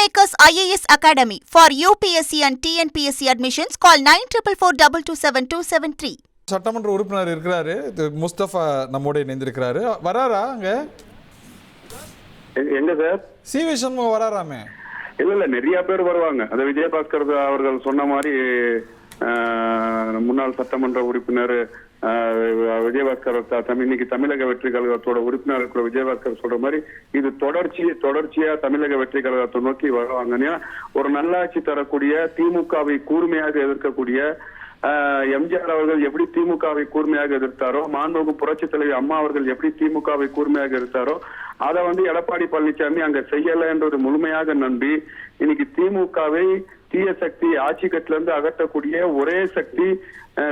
Kingmakers IAS Academy for UPSC and TNPSC admissions. Call 9444227273. சட்டமன்ற உறுப்பினர் இருக்கிறாரு, முஸ்தபா நம்மோட இணைந்திருக்கிறாரு. வராரா அங்க? எங்க சார்? சி.வி. சண்முகம் வராராமே? இல்ல நிறைய பேர் வருவாங்க. அது விஜயபாஸ்கர் அவர்கள் சொன்ன மாதிரி முன்னாள் சட்டமன்ற உறுப்பினர் விஜயபாஸ்கர் இன்னைக்கு தமிழக வெற்றி கழகத்தோட உறுப்பினர் இருக்கிற விஜயபாஸ்கர் சொல்ற மாதிரி இது தொடர்ச்சியா தமிழக வெற்றி கழகத்தை நோக்கி வருவாங்க. ஒரு நல்லாட்சி தரக்கூடிய திமுகவை கூர்மையாக எதிர்க்கக்கூடிய எம்ஜிஆர் அவர்கள் எப்படி திமுகவை கூர்மையாக எதிர்த்தாரோ, மாண்புமிகு புரட்சி தலைவி அம்மா அவர்கள் எப்படி திமுகவை கூர்மையாக எதிர்த்தாரோ, அதை எடப்பாடி பழனிசாமி அங்க செய்யல என்றது முழுமையாக நம்பி இன்னைக்கு திமுகவை தீய சக்தி ஆட்சி கட்டில இருந்து அகற்றக்கூடிய ஒரே சக்தி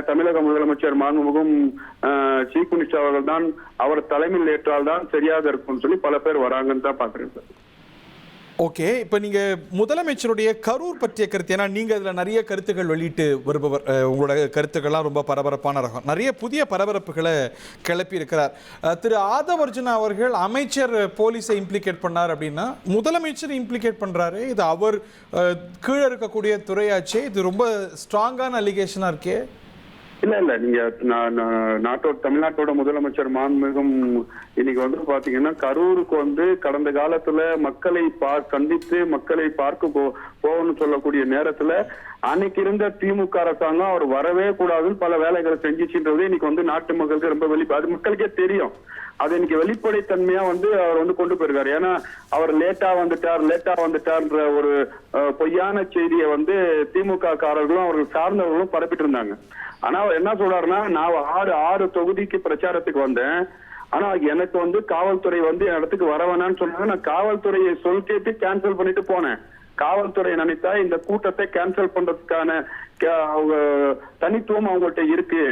தமிழக முதலமைச்சர் மாண்புமிகும் சீஃப் மினிஸ்டர் அவர்கள் தான். அவர் தலைமையில் ஏற்றால் தான் சரியாக இருக்கும்னு சொல்லி பல பேர் வராங்கன்னு தான் பாக்குறேன் சார். ஓகே, இப்போ நீங்கள் முதலமைச்சருடைய கரூர் பற்றிய கருத்து, ஏன்னா நீங்கள் அதில் நிறைய கருத்துக்கள் வெளியிட்டு வருபவர், உங்களோட கருத்துக்கள்லாம் ரொம்ப பரபரப்பான ரகம், நிறைய புதிய பரபரப்புகளை கிளப்பி இருக்கிறார். திரு ஆதவ் அர்ஜுனா அவர்கள் அமைச்சர் போலீஸை இம்ப்ளிகேட் பண்ணார் அப்படின்னா முதலமைச்சர் இம்ப்ளிகேட் பண்ணுறாரு. இது அவர் கீழே இருக்கக்கூடிய துறையாச்சே, இது ரொம்ப ஸ்ட்ராங்கான அலிகேஷனாக இருக்கே. இல்ல நீங்க தமிழ்நாட்டோட முதலமைச்சர் மாண்புமிகும் இன்னைக்கு பாத்தீங்கன்னா கரூருக்கு கடந்த காலத்துல மக்களை சந்தித்து மக்களை பார்க்க போகணும்னு சொல்லக்கூடிய நேரத்துல அன்னைக்கு இருந்த திமுக அரசாங்கம் அவர் வரவே கூடாதுன்னு பல வேலைகளை செஞ்சிச்சுன்றது இன்னைக்கு நாட்டு மக்களுக்கு ரொம்ப அது மக்களுக்கே தெரியும். அது இன்னைக்கு வெளிப்படைத்தன்மையா அவர் கொண்டு போயிருக்காரு. ஏன்னா அவர் லேட்டா வந்துட்டார்ன்ற ஒரு பொய்யான செய்தியை திமுக காரர்களும் அவர்கள் சார்ந்தவர்களும் பரப்பிட்டு இருந்தாங்க. ஆனா அவர் என்ன சொல்றாருன்னா, நான் ஆறு தொகுதிக்கு பிரச்சாரத்துக்கு வந்தேன், ஆனா எனக்கு காவல்துறை என் இடத்துக்கு வர வேணான்னு சொன்னாங்க. நான் காவல்துறையை சொல் கேட்டு கேன்சல் பண்ணிட்டு போனேன். காவல்துறை நினைத்தா இந்த கூட்டத்தை கேன்சல் பண்றதுக்கான தனித்துவம் அவங்கள்ட்ட இருக்கு.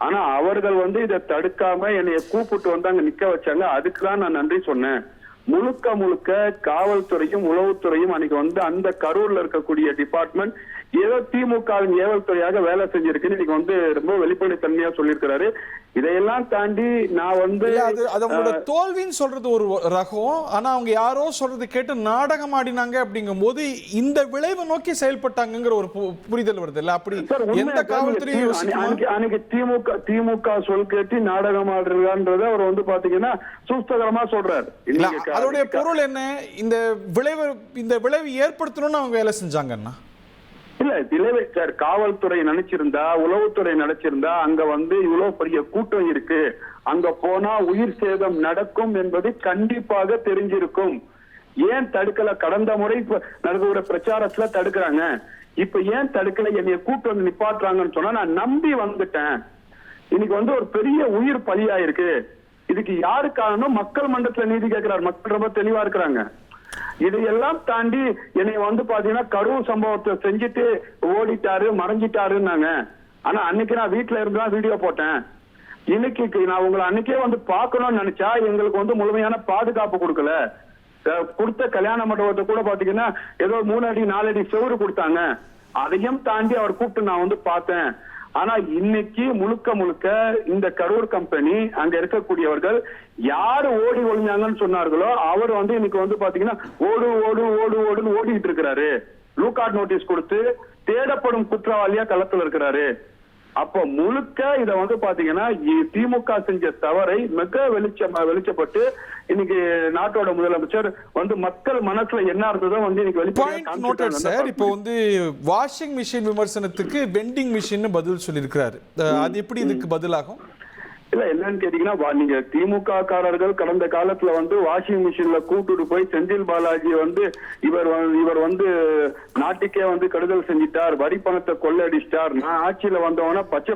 ஆனா அவர்கள் இதை தடுக்காம என்னைய கூப்பிட்டு அங்க நிக்க வச்சாங்க. அதுக்குதான் நான் நன்றி சொன்னேன். முழுக்க காவல்துறையும் உளவுத்துறையும் அன்னைக்கு அந்த கரூர்ல இருக்கக்கூடிய டிபார்ட்மெண்ட் ஏதோ திமுகவின் ஏவல் துறையாக வேலை செஞ்சிருக்குன்னு இன்னைக்கு ரொம்ப வெளிப்படைத்தன்மையா சொல்லியிருக்கிறாரு. இதையெல்லாம் தாண்டி நான் அவங்களோட தோல்வின்னு சொல்றது ஒரு ரகம், ஆனா அவங்க யாரோ சொல்றது கேட்டு நாடகம் ஆடினாங்க அப்படிங்கும் போது இந்த விளைவை நோக்கி செயல்பட்டாங்கிற ஒரு புரிதல் வருது இல்ல? அப்படி எந்த காவல்துறையும் அன்னைக்கு திமுக சொல் கேட்டு நாடகம் ஆடுறான்றத அவர் பாத்தீங்கன்னா சூஸ்தகரமா சொல்றாரு. அதோடைய பொருள் என்ன? இந்த விளைவு ஏற்படுத்தணும்னு அவங்க வேலை செஞ்சாங்கன்னா இல்ல விளைவை சார் காவல்துறை நினைச்சிருந்தா, உளவுத்துறை நினைச்சிருந்தா அங்க இவ்வளவு பெரிய கூட்டம் இருக்கு, அங்க போனா உயிர் சேதம் நடக்கும் என்பது கண்டிப்பாக தெரிஞ்சிருக்கும். ஏன் தடுக்கல? கடந்த முறை நடக்கிற பிரச்சாரத்துல தடுக்கிறாங்க, இப்ப ஏன் தடுக்கல? என்னைய கூட்டம் நிப்பாட்டுறாங்கன்னு சொன்னா நான் நம்பி வந்துட்டேன். இன்னைக்கு ஒரு பெரிய உயிர் பலியாயிருக்கு. இதுக்கு யாரு காரணம்? மக்கள் மன்றத்துல நீதி கேட்கிறார். மக்கள் ரொம்ப தெளிவா இருக்கிறாங்க. இதையெல்லாம் தாண்டி என்னை பாத்தீங்கன்னா கரூர் சம்பவத்தை செஞ்சுட்டு ஓடிட்டாரு மறைஞ்சிட்டாருன்னாங்க. ஆனா அன்னைக்கு நான் வீட்டுல இருந்துதான் வீடியோ போட்டேன். இன்னைக்கு நான் உங்களை அன்னைக்கே பாக்கணும்னு நினைச்சா எங்களுக்கு முழுமையான பாதுகாப்பு கொடுக்கல. கொடுத்த கல்யாண மண்டபத்தை கூட பாத்தீங்கன்னா ஏதோ 3 அடி 4 அடி செவுறு கொடுத்தாங்க. அதையும் தாண்டி அவர் கூப்பிட்டு நான் பார்த்தேன். ஆனா இன்னைக்கு முழுக்க இந்த கரூர் கம்பெனி அங்க இருக்கக்கூடியவர்கள் யாரு ஓடி ஒளிஞ்சாங்கன்னு சொன்னார்களோ அவர் இன்னைக்கு பாத்தீங்கன்னா ஓடுன்னு ஓடிட்டு இருக்கிறாரு. லூக்காட் நோட்டீஸ் கொடுத்து தேடப்படும் குற்றவாளியா களத்துல இருக்கிறாரு. அப்ப முழுக்க இத பாத்தீங்கன்னா திமுக செஞ்ச தவறை மிக வெளிச்சப்பட்டு இன்னைக்கு நாட்டோட முதலமைச்சர் மக்கள் மனசுல என்ன இருந்ததோ இன்னைக்கு வெளிப்படையா. இப்போ வாஷிங் மிஷின் விமர்சனத்துக்கு வெண்டிங் மிஷின் பதில் சொல்லியிருக்கிறாரு. அது எப்படி இதுக்கு பதிலாகும்? இல்ல என்னன்னு கேட்டீங்கன்னா, நீங்க திமுக காரர்கள் கடந்த காலத்துல வாஷிங் மிஷின்ல கூட்டுட்டு போய் செந்தில் பாலாஜி இவர் நாட்டுக்கே கெடுதல் செஞ்சிட்டார், வரி பணத்தை கொள்ளடிச்சிட்டார், நான் ஆட்சியில வந்தவன பச்சை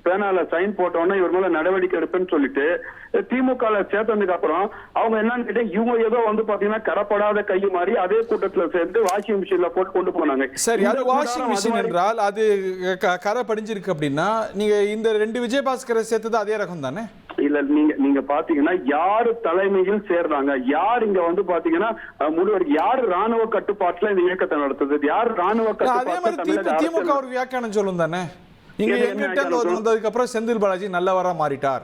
பேனால சைன் போட்டவன இவர் மேல நடவடிக்கை எடுப்பேன்னு சொல்லிட்டு திமுக சேர்த்ததுக்கு அப்புறம் அவங்க என்னன்னு கேட்டா இவங்க ஏதோ பாத்தீங்கன்னா கரப்படாத கை மாறி அதே கூட்டத்துல சேர்ந்து வாஷிங் மிஷின்ல போட்டு கொண்டு போனாங்க. சரி, அது வாஷிங் மிஷின் என்றால் அது கரை படிஞ்சிருக்கு அப்படின்னா நீங்க இந்த 2 விஜயபாஸ்கரை சேர்த்தது அதே ரகம் தானே? இல்ல நீங்க பாத்தீங்கன்னா யாரு தலைமையில் சேர்றாங்க, யார் இங்க பாத்தீங்கன்னா முழுவர் யாரு ராணுவ கட்டுப்பாட்டுல இந்த இயக்கத்தை நடத்துது, யாரு ராணுவ கட்டுப்பாட்டுல திமுக ஒரு வியாக்கியானம் சொல்லும் தானே. நீங்க எங்கிட்ட வந்ததுக்கு அப்புறம் செந்தில் பாலாஜி நல்லவரா மாறிட்டார்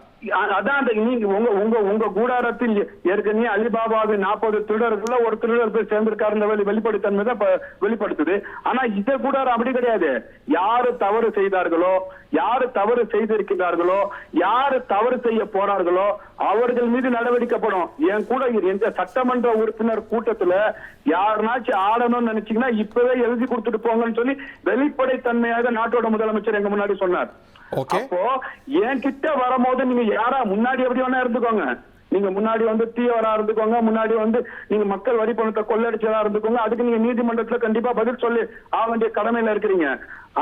அதான் நீங்க உங்க உங்க உங்க கூடாரத்தில் ஏற்கனவே அலிபாபாவின் 40 திருடர்கள் ஒரு திருடர் போய் சேர்ந்திருக்காரு வெளிப்படைத்தன்மை தான் வெளிப்படுத்துது. ஆனா இந்த கூடாரம் அப்படி கிடையாது. யாரு தவறு செய்தார்களோ, யாரு தவறு செய்திருக்கிறார்களோ, யாரு தவறு செய்ய போறார்களோ அவர்கள் மீது நடவடிக்கைப்படும். என் கூட எந்த சட்டமன்ற உறுப்பினர் கூட்டத்துல யாருனாச்சும் ஆடணும்னு நினைச்சீங்கன்னா இப்பவே எழுதி கொடுத்துட்டு போங்கன்னு சொல்லி வெளிப்படைத்தன்மையாக நாட்டோட முதலமைச்சர் எங்க முன்னாடி சொன்னார். அப்போ என் கிட்ட வரும்போது நீங்க யாரா முன்னாடி எப்படி வேணா இருந்துக்கோங்க, நீங்க முன்னாடி வந்து தீவிரா இருந்துக்கோங்க, முன்னாடி வந்து நீங்க மக்கள் வரி பணத்தை கொள்ளடிச்சதா இருந்துக்கோங்க, அதுக்கு நீங்க நீதிமன்றத்துல கண்டிப்பா பதில் சொல்லி ஆக வேண்டிய கடமையில இருக்கிறீங்க.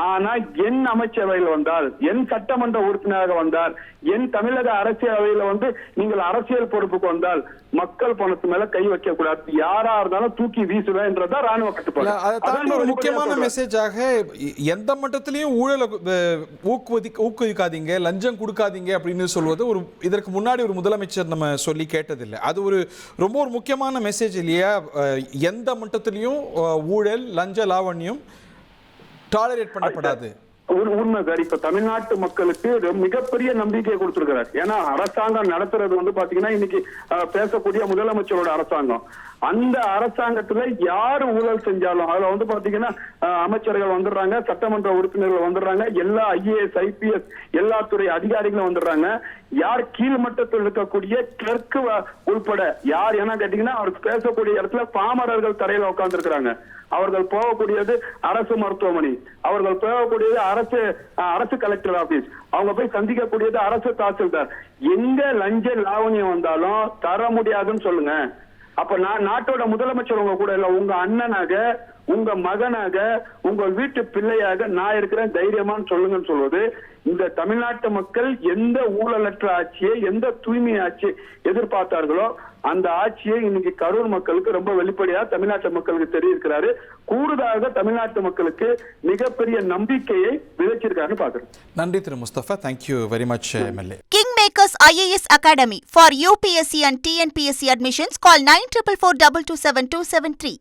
ஆனா என் அமைச்சரவையில் வந்தால், என் சட்டமன்ற உறுப்பினராக வந்தால், என் தமிழக அரசியலவையில வந்து நீங்கள் அரசியல் பொறுப்புக்கு வந்தால் மக்கள் பணத்து மேல கை வைக்க கூடாது. யாரா இருந்தாலும் தூக்கி வீசுவேன்றதா ராணுவ கட்டுப்பாடு. ஒரு முக்கியமான மெசேஜாக எந்த மட்டத்திலையும் ஊழலை ஊக்குவிக்காதீங்க, லஞ்சம் கொடுக்காதீங்க அப்படின்னு சொல்வது ஒரு இதற்கு முன்னாடி ஒரு முதலமைச்சர் நம்ம சொல்லி கேட்டதில்லை. அது ஒரு ரொம்ப ஒரு முக்கியமான மெசேஜ் இல்லையா? எந்த மட்டத்திலையும் ஊழல் லஞ்ச லாவண்யம் டாலரேட் பண்ணப்படாது. உண்மை சார். இப்ப தமிழ்நாட்டு மக்களுக்கு மிகப்பெரிய நம்பிக்கையை கொடுத்திருக்கிறார். ஏன்னா அரசாங்கம் நடத்துறது வந்து பாத்தீங்கன்னா இன்னைக்கு பேசக்கூடிய முதலமைச்சரோட அரசாங்கம். அந்த அரசாங்கத்துல யாரு ஊழல் செஞ்சாலும் அதுல வந்து பாத்தீங்கன்னா அமைச்சர்கள் வந்துடுறாங்க, சட்டமன்ற உறுப்பினர்கள் வந்துடுறாங்க, எல்லா IAS IPS எல்லா துறை அதிகாரிகளும் வந்துடுறாங்க. யார் கீழ்மட்டத்தில் இருக்கக்கூடிய கிளர்க்கு உள்பட யார் என்ன கேட்டீங்கன்னா அவருக்கு பேசக்கூடிய இடத்துல பாமரர்கள் தரையில உட்கார்ந்து இருக்கிறாங்க. அவர்கள் போகக்கூடியது அரசு மருத்துவமனை, அவர்கள் போகக்கூடியது அரசு கலெக்டர் ஆபீஸ், அவங்க போய் சந்திக்கக்கூடியது அரசு தாசில்தார். எங்க லஞ்ச லாவணியம் வந்தாலும் தர முடியாதுன்னு சொல்லுங்க. அப்ப நான் நாட்டோட முதலமைச்சர் உங்க கூட இல்ல, உங்க அண்ணனாக, உங்க மகனாக, உங்க வீட்டு பிள்ளையாக நான் இருக்கிறேன், தைரியமான்னு சொல்லுங்கன்னு சொல்வது. இந்த தமிழ்நாட்டு மக்கள் எந்த ஊழலற்ற ஆட்சியை, எந்த தூய்மை ஆட்சியை எதிர்பார்த்தார்களோ அந்த ஆட்சியை இன்னைக்கு கரூர் மக்களுக்கு ரொம்ப வெளிப்படையா தமிழ்நாட்டு மக்களுக்கு தெரிவிக்கிறாரு. கூடுதலாக தமிழ்நாட்டு மக்களுக்கு மிகப்பெரிய நம்பிக்கையை விதைச்சிருக்காருன்னு பாக்குறேன். நன்றி திரு Mustafa. Thank you very much MLA. Kingmakers IAS Academy for UPSC and TNPSC admissions. Call 9444227273.